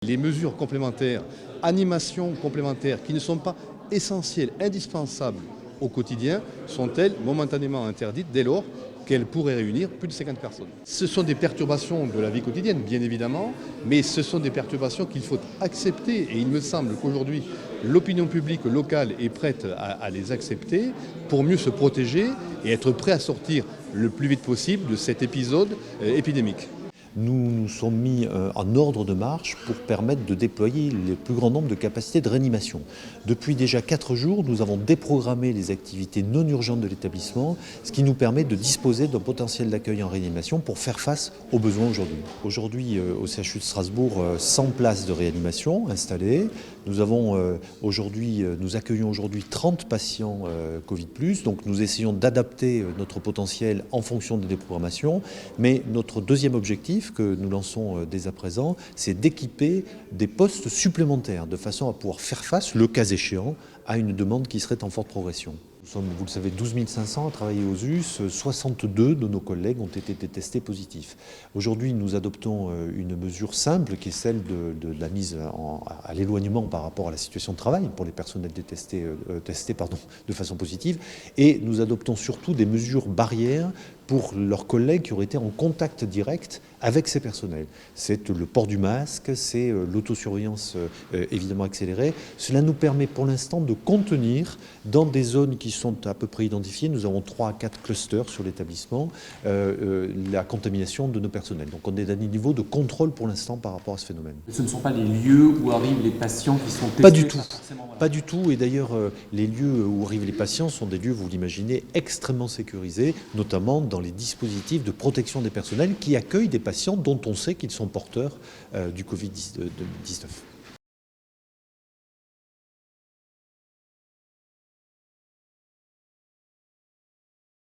les mesures complémentaires, animations complémentaires qui ne sont pas essentielles, indispensables au quotidien, sont-elles momentanément interdites dès lors qu'elles pourraient réunir plus de 50 personnes. Ce sont des perturbations de la vie quotidienne, bien évidemment, mais ce sont des perturbations qu'il faut accepter. Et il me semble qu'aujourd'hui, l'opinion publique locale est prête à les accepter pour mieux se protéger et être prêt à sortir le plus vite possible de cet épisode épidémique. Nous nous sommes mis en ordre de marche pour permettre de déployer le plus grand nombre de capacités de réanimation. Depuis déjà 4 jours, nous avons déprogrammé les activités non urgentes de l'établissement, ce qui nous permet de disposer d'un potentiel d'accueil en réanimation pour faire face aux besoins aujourd'hui. Aujourd'hui, au CHU de Strasbourg, 100 places de réanimation installées. Nous accueillons aujourd'hui 30 patients Covid+, donc nous essayons d'adapter notre potentiel en fonction des déprogrammations, mais notre deuxième objectif que nous lançons dès à présent, c'est d'équiper des postes supplémentaires de façon à pouvoir faire face, le cas échéant, à une demande qui serait en forte progression. Nous sommes, vous le savez, 12 500 à travailler aux US, 62 de nos collègues ont été testés positifs. Aujourd'hui, nous adoptons une mesure simple qui est celle de la mise à l'éloignement par rapport à la situation de travail pour les personnels testés de façon positive, et nous adoptons surtout des mesures barrières pour leurs collègues qui auraient été en contact direct avec ces personnels. C'est le port du masque, c'est l'autosurveillance évidemment accélérée. Cela nous permet pour l'instant de contenir dans des zones qui sont à peu près identifiées, nous avons 3 à 4 clusters sur l'établissement, la contamination de nos personnels. Donc on est à des niveaux de contrôle pour l'instant par rapport à ce phénomène. Ce ne sont pas les lieux où arrivent les patients qui sont testés? Pas du tout. Pas du tout, et d'ailleurs les lieux où arrivent les patients sont des lieux, vous l'imaginez, extrêmement sécurisés, notamment dans les dispositifs de protection des personnels qui accueillent des patients dont on sait qu'ils sont porteurs du Covid-19.